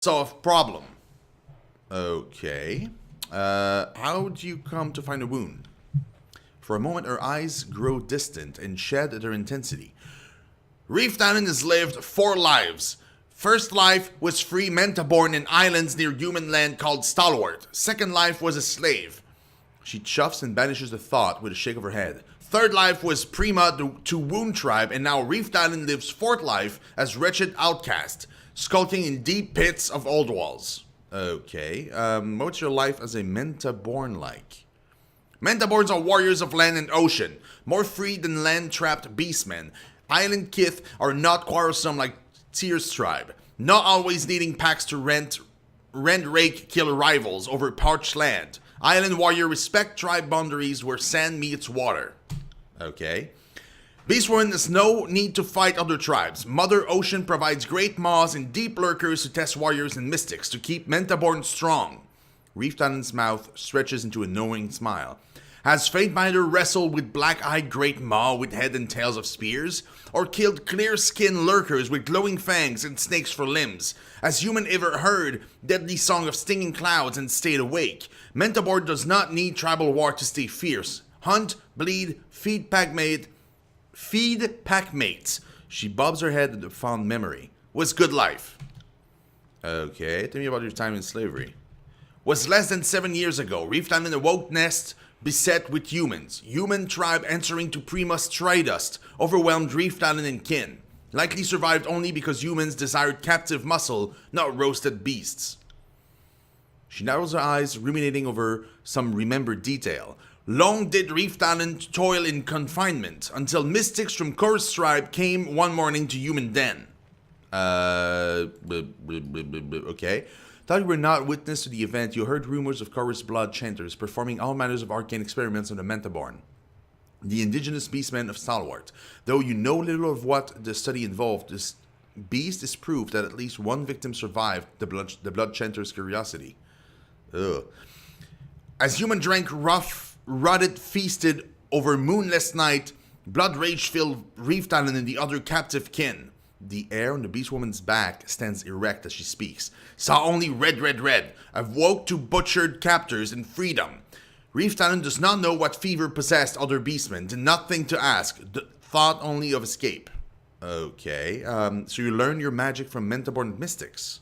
Solve problem. Okay. How do you come to find a wound? For a moment, her eyes grow distant and shed their intensity. Reef Island has lived 4 lives. First life was free Menta born in islands near human land called Stalwart. Second life was a slave. She chuffs and banishes the thought with a shake of her head. Third life was Prima to Wound Tribe, and now Reef Island lives 4th life as wretched outcast, skulking in deep pits of old walls. Okay, what's your life as a Menta-born like? Menta-borns are warriors of land and ocean, more free than land-trapped beastmen. Island Kith are not quarrelsome like Tyr's tribe, not always needing packs to rent, rake, kill rivals over parched land. Island warrior respect tribe boundaries where sand meets water. Okay. Beastwoman has no need to fight other tribes. Mother Ocean provides great maws and deep lurkers to test warriors and mystics to keep Mentaborn strong. Reef Island's mouth stretches into a knowing smile. Has Fatebinder wrestled with black-eyed great maw with head and tails of spears? Or killed clear-skinned lurkers with glowing fangs and snakes for limbs? Has human ever heard deadly song of stinging clouds and stayed awake? Mentaborn does not need tribal war to stay fierce. Hunt, bleed, feed pack mates. She bobs her head at the fond memory. Was good life. Okay, tell me about your time in slavery. Was less than 7 years ago. Reef Island awoke nest beset with humans. Human tribe answering to Primus Stridust overwhelmed Reef Island and kin. Likely survived only because humans desired captive muscle, not roasted beasts. She narrows her eyes, ruminating over some remembered detail. Long did Reef Island toil in confinement, until mystics from Chorus tribe came one morning to human den. Okay. Thought you were not witness to the event. You heard rumors of Chorus blood chanters performing all manners of arcane experiments on the Mentaborn, the indigenous beastmen of Stalwart. Though you know little of what the study involved, this beast is proof that at least one victim survived the blood chanter's curiosity. Ugh. As human drank rough, rotted, feasted over moonless night, blood rage filled Reef Island and the other captive kin. The hair on the beast woman's back stands erect as she speaks. Saw only red. Awoke to butchered captors in freedom. Reef Island does not know what fever possessed other beastmen. Did not think to ask. Thought only of escape. Okay, so you learn your magic from Mentaborn mystics.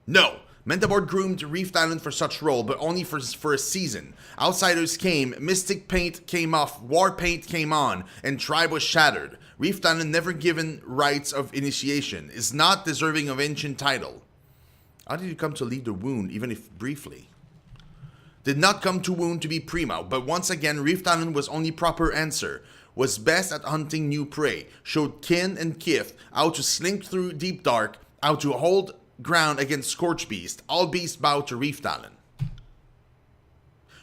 No. Mentaborn groomed Reef Island for such role, but only for a season. Outsiders came, mystic paint came off, war paint came on, and tribe was shattered. Reef Island, never given rites of initiation, is not deserving of ancient title. How did you come to lead the wound, even if briefly? Did not come to wound to be primo, but once again Reef Island was only proper answer. Was best at hunting new prey, showed kin and kith how to slink through deep dark, how to hold ground against Scorch Beast. All beasts bow to Reef Island.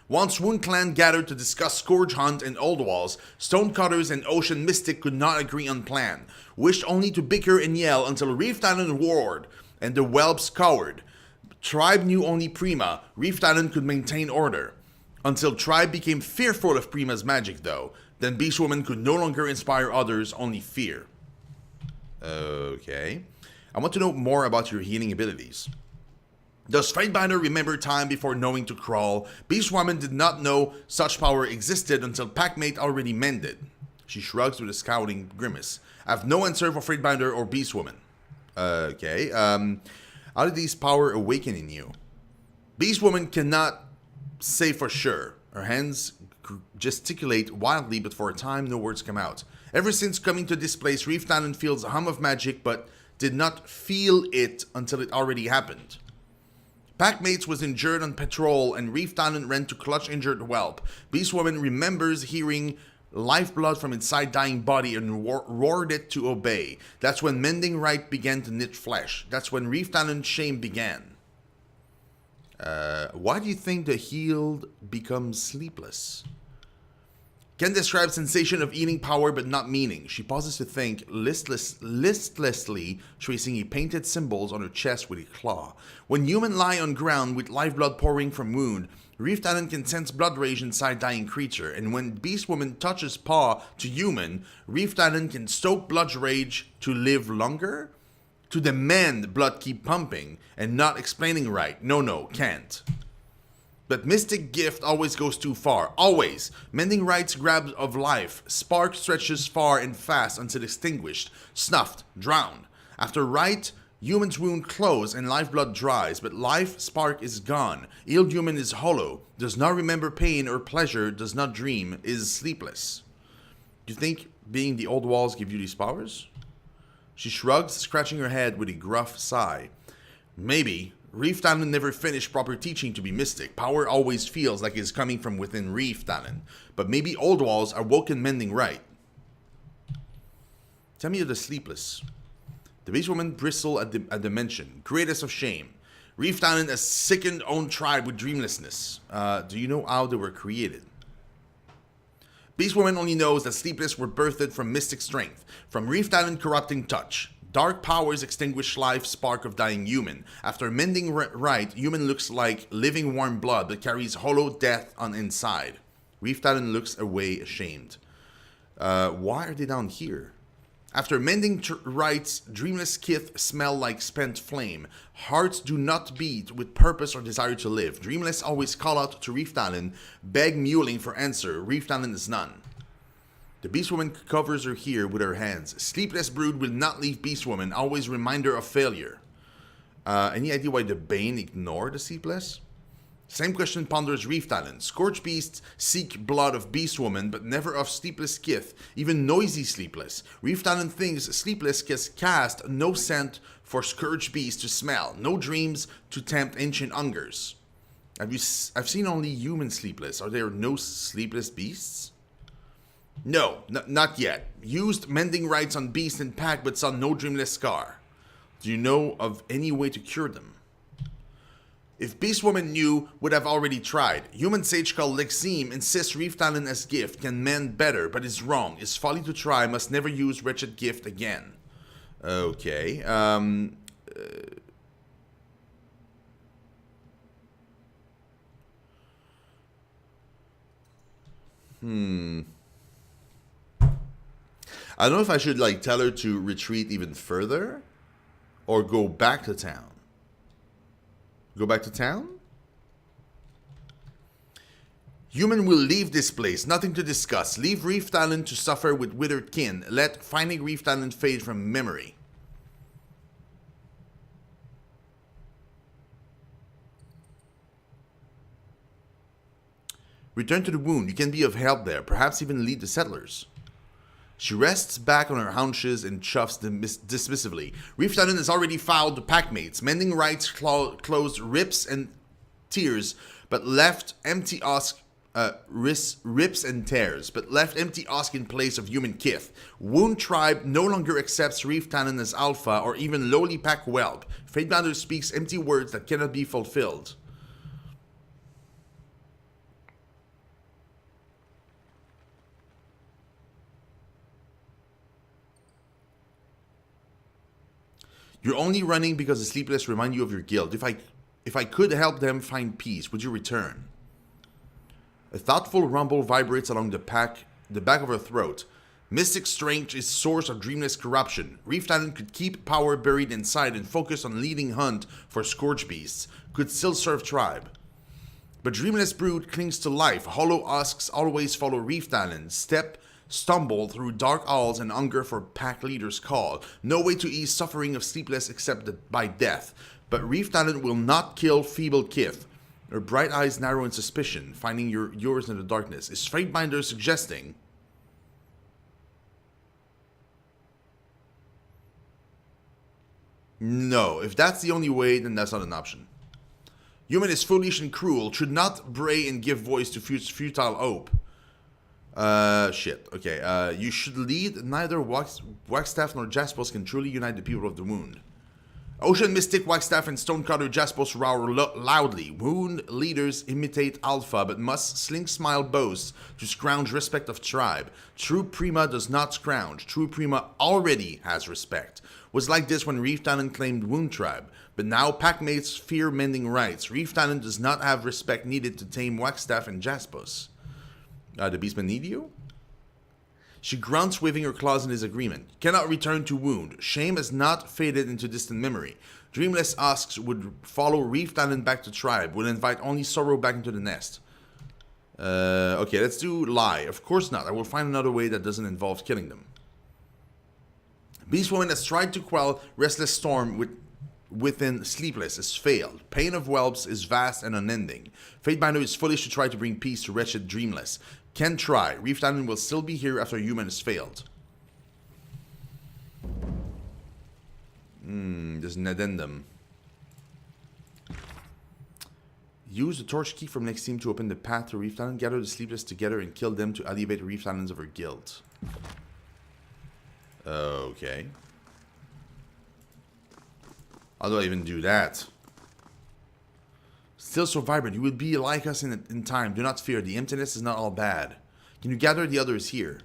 Once Wound Clan gathered to discuss Scourge Hunt and Old Walls, Stonecutters and Ocean Mystic could not agree on plan. Wished only to bicker and yell until Reef Island roared, and the whelps cowered. Tribe knew only Prima. Reef Island could maintain order. Until Tribe became fearful of Prima's magic though. Then Beastwoman could no longer inspire others, only fear. Okay. I want to know more about your healing abilities. Does Fatebinder remember time before knowing to crawl? Beastwoman did not know such power existed until Packmate already mended. She shrugs with a scowling grimace. I have no answer for Fatebinder or Beastwoman. Okay, how did these power awaken in you? Beastwoman cannot say for sure. Her hands gesticulate wildly, but for a time no words come out. Ever since coming to this place, Reef Island feels a hum of magic, but did not feel it until it already happened. Packmates was injured on patrol, and Reef Island ran to clutch injured whelp. Beastwoman remembers hearing lifeblood from inside dying body and roared it to obey. That's when mending right began to knit flesh. That's when Reef Island's shame began. Why do you think the healed become sleepless? Can describe sensation of eating power but not meaning. She pauses to think, listlessly tracing a painted symbols on her chest with a claw. When human lie on ground with lifeblood pouring from wound, Reef Island can sense blood rage inside dying creature, and when Beastwoman touches paw to human, Reef Island can stoke blood rage to live longer? To demand blood keep pumping and not explaining right. No, can't. But Mystic Gift always goes too far. Always. Mending Right's grab of life. Spark stretches far and fast until extinguished, snuffed, drowned. After Right, human's wound close and lifeblood dries, but life spark is gone. Healed human is hollow, does not remember pain or pleasure, does not dream, is sleepless. Do you think being the old walls give you these powers? She shrugs, scratching her head with a gruff sigh. Maybe. Reef Talon never finished proper teaching to be mystic. Power always feels like it's coming from within Reef Talon. But maybe old walls are woken mending right. Tell me of the sleepless. The beast woman bristled at the mention. Greatest of shame. Reef Talon has sickened own tribe with dreamlessness. Do you know how they were created? Beast woman only knows that sleepless were birthed from mystic strength, from Reef Talon corrupting touch. Dark powers extinguish life spark of dying human. After mending right, human looks like living warm blood but carries hollow death on inside. Reef Talon looks away ashamed. Why are they down here? After mending rights, dreamless kith smell like spent flame. Hearts do not beat with purpose or desire to live. Dreamless always call out to Reef Talon, beg mewling for answer. Reef Talon is none. The Beastwoman covers her ear with her hands. Sleepless brood will not leave Beastwoman, always reminder of failure. Any idea why the Bane ignored the Sleepless? Same question ponders Reef Talon. Scorched beasts seek blood of Beastwoman, but never of Sleepless kith, even noisy Sleepless. Reef Talon thinks Sleepless can cast no scent for scourged beasts to smell, no dreams to tempt ancient hungers. I've seen only human Sleepless. Are there no Sleepless beasts? No, not yet. Used mending rights on beast and pack but saw no dreamless scar. Do you know of any way to cure them? If Beastwoman knew, would have already tried. Human sage called Lexime insists Reef Talon as gift can mend better, but is wrong. Is folly to try, must never use wretched gift again. Okay, I don't know if I should like tell her to retreat even further or go back to town. Go back to town? Human will leave this place, nothing to discuss. Leave Reef Talon to suffer with withered kin. Let finding Reef Talon fade from memory. Return to the wound. You can be of help there. Perhaps even lead the settlers. She rests back on her haunches and chuffs dismissively. Reef Talon has already fouled the packmates. Mending rights closed rips and tears, but left empty husk, rips and tears, but left empty husk in place of human kith. Wound tribe no longer accepts Reef Talon as alpha or even lowly pack whelp. Fatebounder speaks empty words that cannot be fulfilled. You're only running because the Sleepless remind you of your guilt. If I could help them find peace, would you return? A thoughtful rumble vibrates along the back of her throat. Mystic strength is source of dreamless corruption. Reef Talon could keep power buried inside and focus on leading hunt for scourge beasts. Could still serve tribe. But dreamless brood clings to life. Hollow husks always follow Reef Talon. Stumble through dark halls and hunger for pack leader's call. No way to ease suffering of sleepless except by death. But Reef Talon will not kill feeble kith. Her bright eyes narrow in suspicion, finding yours in the darkness. Is Fatebinder suggesting? No, if that's the only way, then that's not an option. Human is foolish and cruel, should not bray and give voice to futile hope. Shit. Okay, you should lead. Neither Waxstaff nor Jaspos can truly unite the people of the Wound. Ocean Mystic, Waxstaff, and Stonecutter Jaspos roar loudly. Wound leaders imitate Alpha, but must sling smile boasts to scrounge respect of tribe. True Prima does not scrounge. True Prima already has respect. Was like this when Reef Talon claimed Wound Tribe, but now packmates fear mending rights. Reef Talon does not have respect needed to tame Waxstaff and Jaspos. The Beastmen need you? She grunts, waving her claws in his agreement. Cannot return to wound. Shame has not faded into distant memory. Dreamless asks would follow Reef Talon back to tribe. Would invite only sorrow back into the nest. Okay, let's do lie. Of course not. I will find another way that doesn't involve killing them. Beastwoman has tried to quell restless storm within Sleepless has failed. Pain of whelps is vast and unending. Fatebinder is foolish to try to bring peace to wretched Dreamless. Can try. Reef Talon will still be here after human has failed. There's an addendum. Use the torch key from next team to open the path to Reef Talon. Gather the Sleepless together and kill them to alleviate the Reef Talons of her guild. Okay. How do I even do that? Still so vibrant. You will be like us in time. Do not fear. The emptiness is not all bad. Can you gather the others here?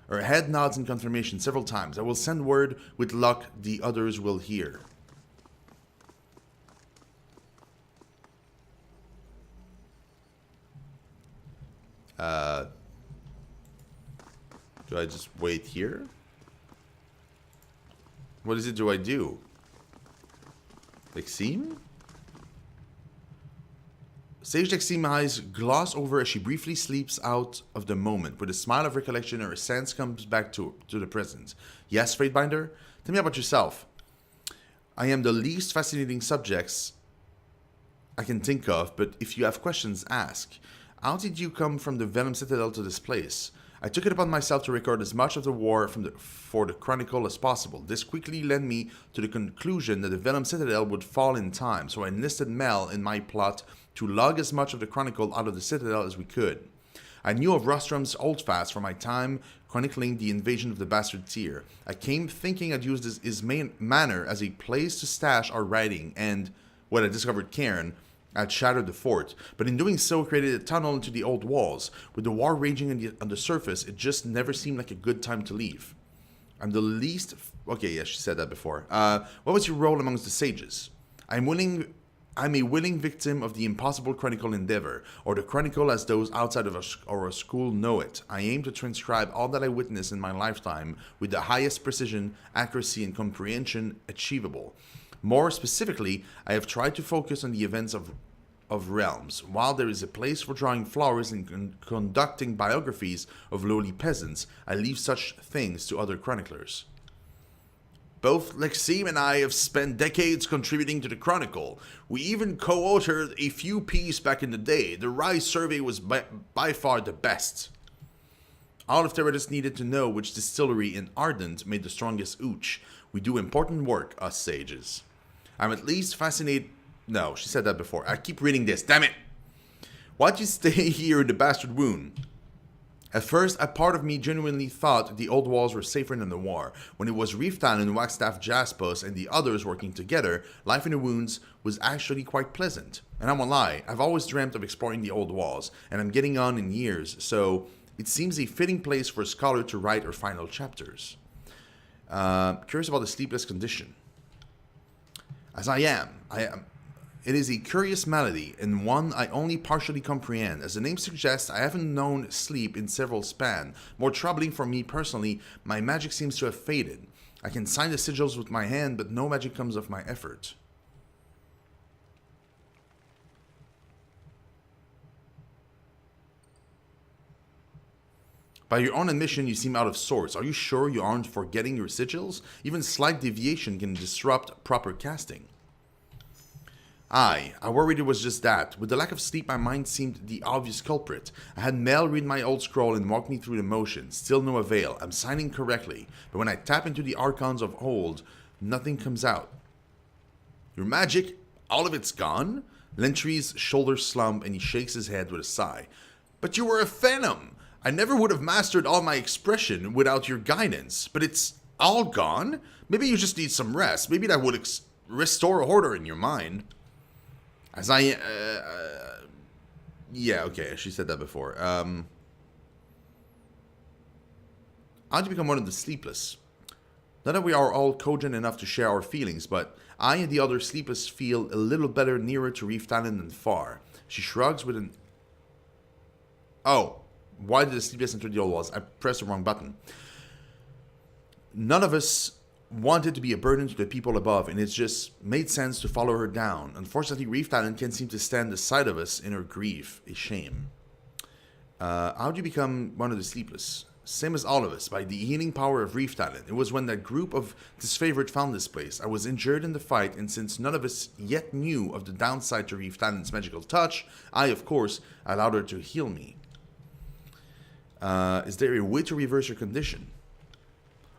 Her head nods in confirmation several times. I will send word. With luck, the others will hear. Do I just wait here? What is it do I do? Lexime? Sage Lexime eyes gloss over as she briefly sleeps out of the moment. With a smile of recollection, her sense comes back to the present. Yes, Fatebinder? Tell me about yourself. I am the least fascinating subjects I can think of, but if you have questions, ask. How did you come from the Venom Citadel to this place? I took it upon myself to record as much of the war for the Chronicle as possible. This quickly led me to the conclusion that the Venom Citadel would fall in time, so I enlisted Mel in my plot to lug as much of the Chronicle out of the Citadel as we could. I knew of Rostrom's holdfast from my time chronicling the invasion of the Bastard Tier. I came thinking I'd use his main manor as a place to stash our writing, and when I discovered Cairn, I'd shattered the fort, but in doing so created a tunnel into the old walls. With the war raging on the surface, it just never seemed like a good time to leave. I'm the least... Okay, yeah, she said that before. What was your role amongst the sages? I'm a willing victim of the impossible Chronicle endeavor, or the Chronicle as those outside of our school know it. I aim to transcribe all that I witnessed in my lifetime with the highest precision, accuracy, and comprehension achievable. More specifically, I have tried to focus on the events of realms. While there is a place for drawing flowers and conducting biographies of lowly peasants, I leave such things to other chroniclers. Both Lexime and I have spent decades contributing to the Chronicle. We even co-authored a few pieces back in the day. The Rise survey was by far the best. All of Teredos needed to know which distillery in Ardent made the strongest ooch. We do important work, us sages. I'm at least fascinated... No, she said that before. I keep reading this, damn it! Why'd you stay here in the Bastard Wound? At first, a part of me genuinely thought the old walls were safer than the war. When it was Reef Talon, Wagstaff Jaspos, and the others working together, life in the wounds was actually quite pleasant. And I won't lie, I've always dreamt of exploring the old walls, and I'm getting on in years, so it seems a fitting place for a scholar to write her final chapters. Curious about the sleepless condition. As I am. It is a curious malady, and one I only partially comprehend. As the name suggests, I haven't known sleep in several span. More troubling for me personally, my magic seems to have faded. I can sign the sigils with my hand, but no magic comes of my effort. By your own admission, you seem out of sorts. Are you sure you aren't forgetting your sigils? Even slight deviation can disrupt proper casting. I worried it was just that. With the lack of sleep, my mind seemed the obvious culprit. I had Mel read my old scroll and walk me through the motions. Still no avail. I'm signing correctly. But when I tap into the archons of old, nothing comes out. Your magic, all of it's gone? Lentry's shoulders slump and he shakes his head with a sigh. But you were a phantom. I never would have mastered all my expression without your guidance. But it's all gone? Maybe you just need some rest. Maybe that would restore order in your mind. As I, yeah, okay, she said that before. How'd you become one of the sleepless? Not that we are all cogent enough to share our feelings, but I and the other sleepless feel a little better nearer to Reef Talon than far. She shrugs with an... Oh, Why did the sleepless enter the old walls? I pressed the wrong button. None of us wanted to be a burden to the people above, and it just made sense to follow her down. Unfortunately, Reef Talon can't seem to stand the sight of us in her grief. A shame. How do you become one of the sleepless? Same as all of us, by the healing power of Reef Talon. It was when that group of disfavored found this place. I was injured in the fight, and since none of us yet knew of the downside to Reef Talon's magical touch, I, of course, allowed her to heal me. Is there a way to reverse your condition?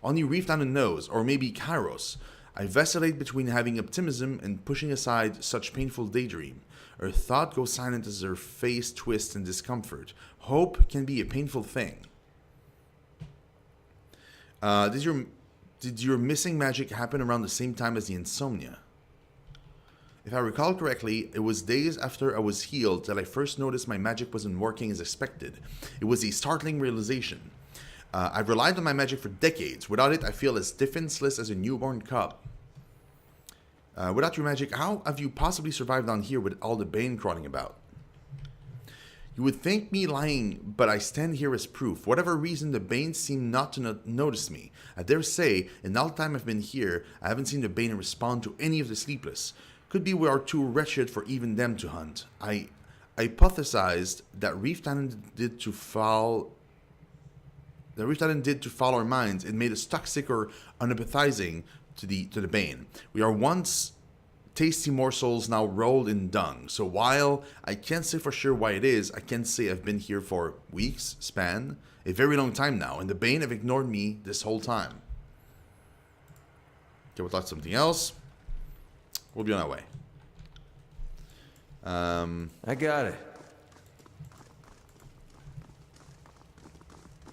Only Reef Talon knows, or maybe Kairos. I vacillate between having optimism and pushing aside such painful daydream. Her thought goes silent as her face twists in discomfort. Hope can be a painful thing. Did your missing magic happen around the same time as the insomnia? If I recall correctly, it was days after I was healed that I first noticed my magic wasn't working as expected. It was a startling realization. I've relied on my magic for decades. Without it, I feel as defenseless as a newborn cub. Without your magic, how have you possibly survived down here with all the Bane crawling about? You would think me lying, but I stand here as proof. For whatever reason, the Bane seem not to notice me. I dare say, in all the time I've been here, I haven't seen the Bane respond to any of the sleepless. Could be we are too wretched for even them to hunt. I hypothesized that Reef Talon did to foul our minds. It made us toxic or unempathizing to the Bane. We are once tasty morsels now rolled in dung. So while I can't say for sure why it is, I can say I've been here for weeks, span, a very long time now, and the Bane have ignored me this whole time. Okay, we'll talk something else. We'll be on our way. I got it.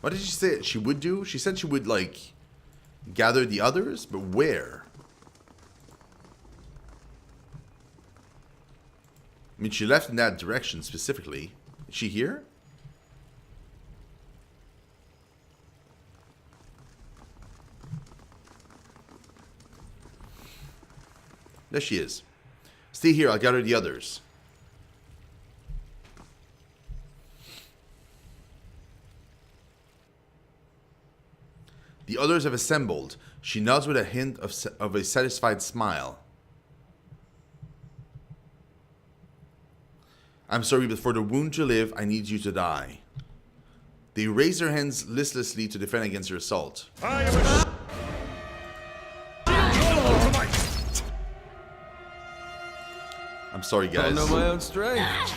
What did she say she would do? She said she would, like, gather the others, but where? I mean, she left in that direction specifically. Is she here? There she is. Stay here, I'll gather the others. The others have assembled. She nods with a hint of a satisfied smile. I'm sorry, but for the wound to live, I need you to die. They raise their hands listlessly to defend against your assault. I'm sorry, guys. I don't know my own strength.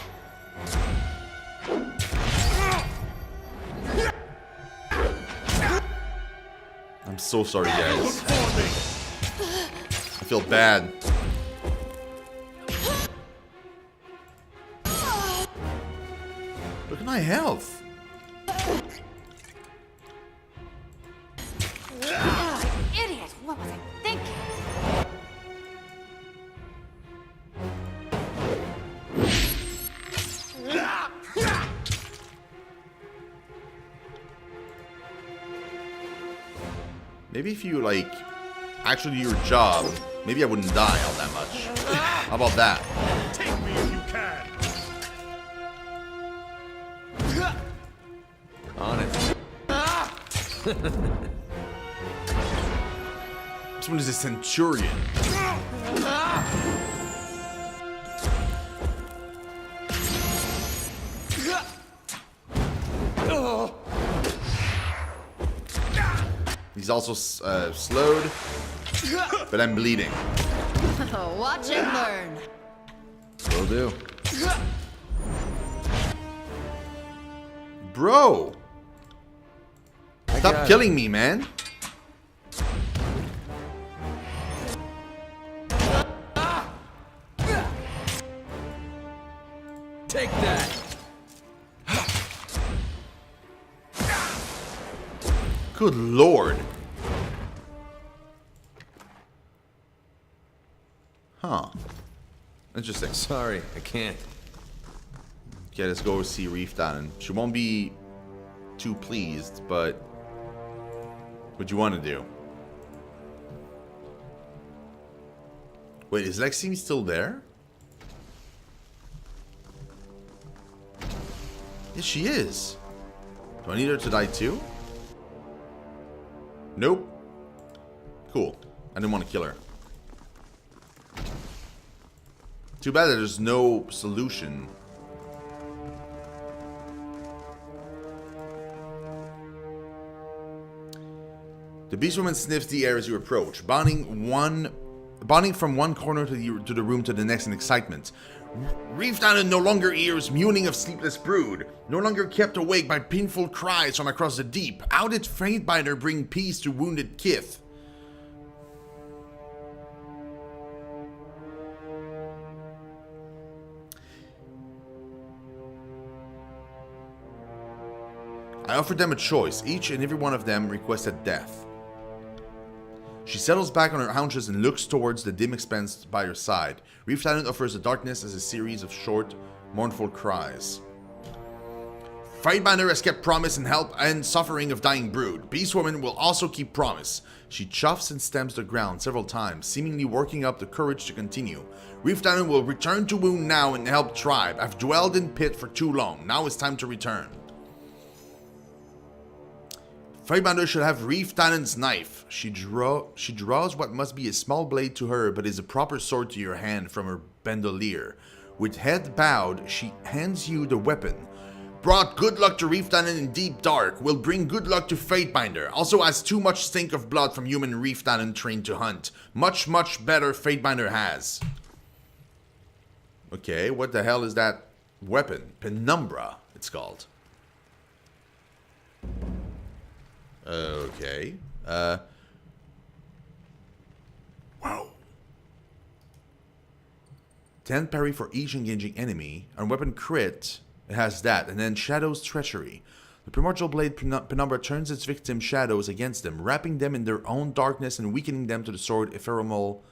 I'm so sorry, guys. I feel bad. Look at my health. Idiot! What was I thinking? Maybe if you, like, actually do your job, maybe I wouldn't die all that much. How about that? Take me if you can. On it. This one is a centurion. He's also slowed, but I'm bleeding. Watch and learn. Will do. Bro! I Stop got killing me, man. Take that. Good lord. Huh. Interesting. Sorry, I can't. Okay, let's go see Reef Talon. She won't be too pleased, but what do you want to do? Wait, is Lexi still there? Yes, she is. Do I need her to die too? Nope. Cool. I didn't want to kill her. Too bad that there's no solution. The beast woman sniffs the air as you approach, bounding from one corner to the room to the next in excitement. Reef Diamond no longer hears mewing of sleepless brood, no longer kept awake by painful cries from across the deep. How did Fatebinder bring peace to wounded kith? I offered them a choice. Each and every one of them requested death. She settles back on her haunches and looks towards the dim expanse by her side. Reef Talent offers the darkness as a series of short, mournful cries. Fatebinder has kept promise and help and suffering of dying brood. Beastwoman will also keep promise. She chuffs and stamps the ground several times, seemingly working up the courage to continue. Reef Talent will return to Wound now and help tribe. I've dwelled in pit for too long. Now it's time to return. Fatebinder should have Reef Talon's knife. She draws what must be a small blade to her, but is a proper sword to your hand from her bandolier. With head bowed, she hands you the weapon. Brought good luck to Reef Talon in deep dark. Will bring good luck to Fatebinder. Also has too much stink of blood from human Reef Talon trained to hunt. Much, much better Fatebinder has. Okay, what the hell is that weapon? Penumbra, it's called. Okay. Wow. 10 parry for each engaging enemy. On weapon crit, it has that. And then Shadow's Treachery. The primordial blade Penumbra turns its victim shadows against them, wrapping them in their own darkness and weakening them to the sword ephemeral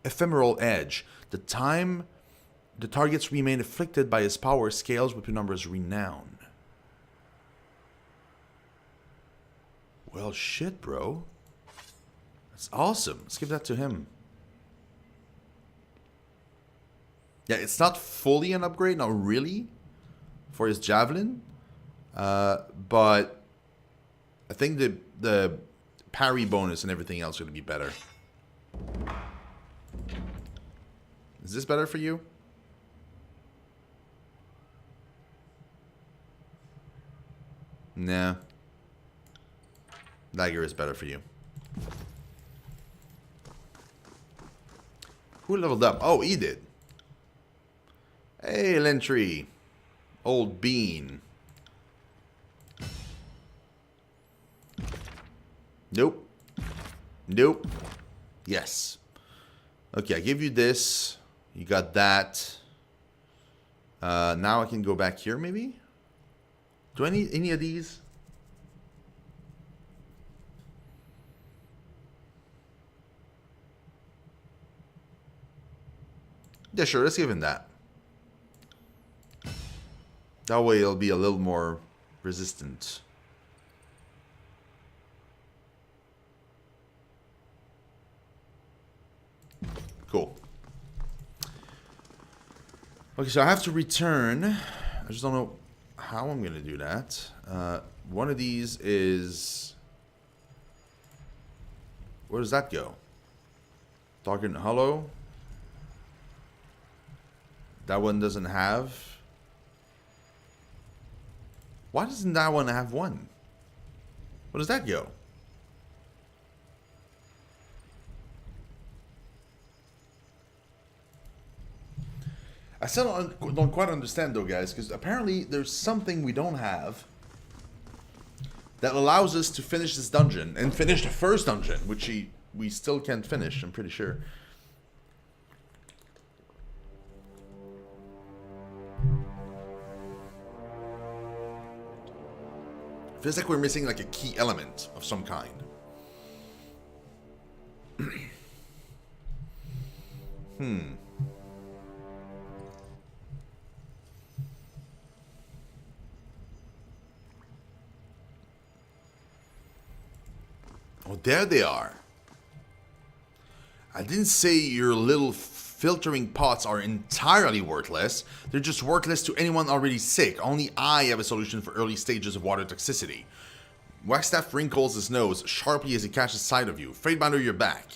edge. The time the targets remain afflicted by his power scales with Penumbra's renown. Well, shit, bro. That's awesome. Let's give that to him. Yeah, it's not fully an upgrade, not really, for his javelin. But I think the parry bonus and everything else is going to be better. Is this better for you? Nah. Dagger is better for you. Who leveled up? Oh, he did. Hey, Lentry. Old bean. Nope. Nope. Yes. Okay, I give you this. You got that. Now I can go back here, maybe? Do I need any of these? Yeah, sure, let's give him that. That way it'll be a little more resistant. Cool. Okay, so I have to return. I just don't know how I'm going to do that. One of these is... Where does that go? Target Hollow. That one doesn't have. Why doesn't that one have one? Where does that go? I still don't quite understand though, guys, because apparently there's something we don't have that allows us to finish this dungeon and finish the first dungeon, which we still can't finish, I'm pretty sure. Feels like we're missing like a key element of some kind. Oh, there they are. I didn't say your little filtering pots are entirely worthless. They're just worthless to anyone already sick. Only I have a solution for early stages of water toxicity. Wagstaff wrinkles his nose sharply as he catches sight of you. Fatebinder, you're back.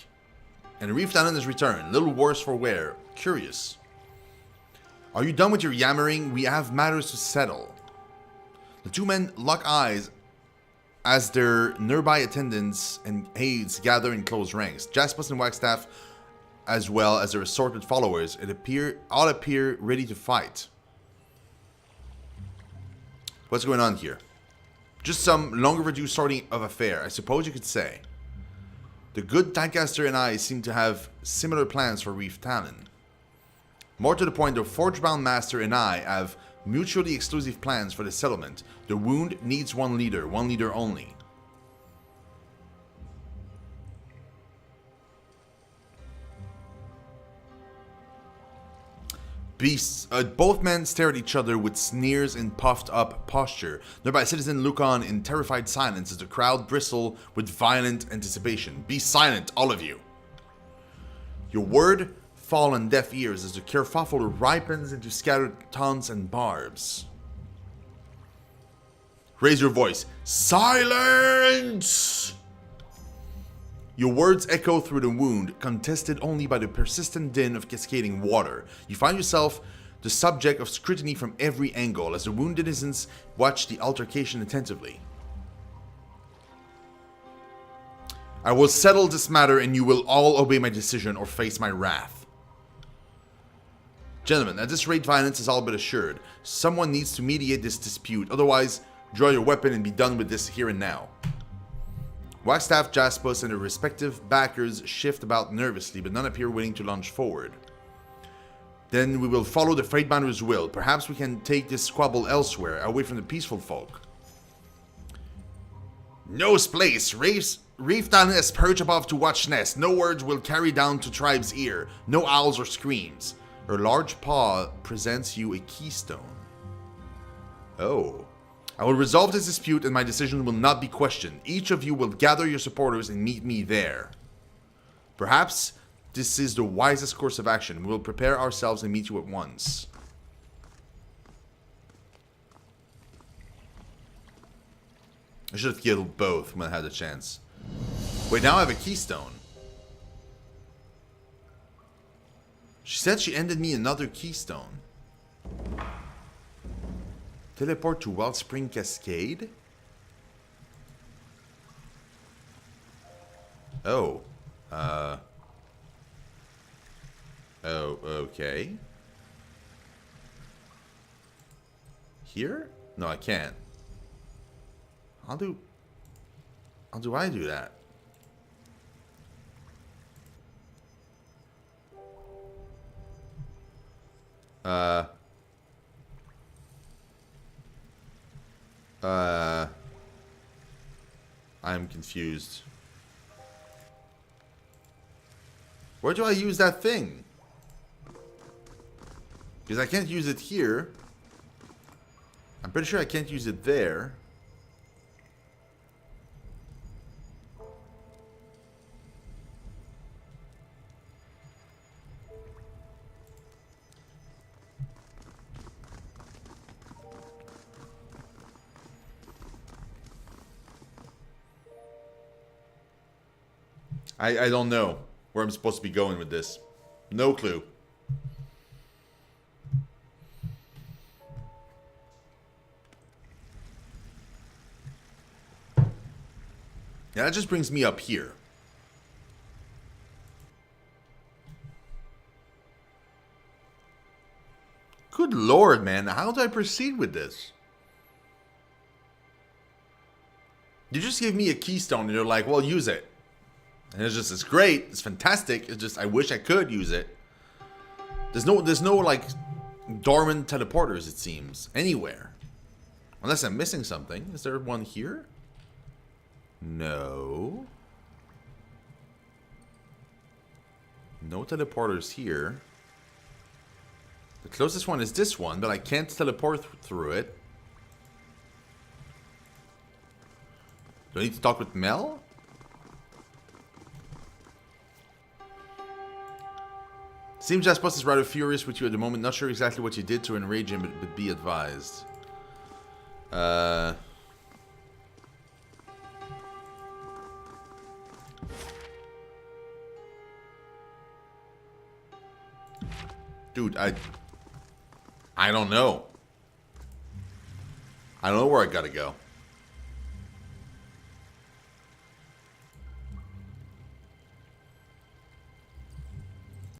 And Reef Talon has returned, little worse for wear. Curious. Are you done with your yammering? We have matters to settle. The two men lock eyes as their nearby attendants and aides gather in close ranks. Jaspis and Wagstaff, as well as their assorted followers, all appear ready to fight. What's going on here? Just some long overdue sorting of affair, I suppose you could say. The good Tidecaster and I seem to have similar plans for Reef Talon. More to the point, the Forgebound Master and I have mutually exclusive plans for the settlement. The wound needs one leader only. Beasts. Both men stare at each other with sneers and puffed up posture. Nearby citizens look on in terrified silence as the crowd bristle with violent anticipation. Be silent, all of you. Your word fall on deaf ears as the kerfuffle ripens into scattered taunts and barbs. Raise your voice. Silence! Your words echo through the wound, contested only by the persistent din of cascading water. You find yourself the subject of scrutiny from every angle as the wounded citizens watch the altercation attentively. I will settle this matter and you will all obey my decision or face my wrath. Gentlemen, at this rate violence is all but assured. Someone needs to mediate this dispute, otherwise draw your weapon and be done with this here and now. Wagstaff, Jaspis, and their respective backers shift about nervously, but none appear willing to launch forward. Then we will follow the Fatebinder's will. Perhaps we can take this squabble elsewhere, away from the peaceful folk. No place. Reef Talon has perched above to watch nest. No words will carry down to tribe's ear. No owls or screams. Her large paw presents you a keystone. Oh. I will resolve this dispute and my decision will not be questioned. Each of you will gather your supporters and meet me there. Perhaps this is the wisest course of action. We will prepare ourselves and meet you at once. I should have killed both when I had the chance. Wait, now I have a keystone. She said she ended me another keystone. Teleport to Wellspring Cascade? Oh. Oh, okay. Here? No, I can't. How do I do that? I'm confused. Where do I use that thing? Because I can't use it here. I'm pretty sure I can't use it there. I don't know where I'm supposed to be going with this. No clue. Yeah, that just brings me up here. Good lord, man. How do I proceed with this? You just gave me a keystone and you're like, well, use it. And it's great, it's fantastic, it's just, I wish I could use it. There's no like, dormant teleporters, it seems, anywhere. Unless I'm missing something. Is there one here? No. No teleporters here. The closest one is this one, but I can't teleport through it. Do I need to talk with Mel? Seems Jasper is rather furious with you at the moment. Not sure exactly what you did to enrage him, but be advised. Dude, I don't know. I don't know where I gotta go.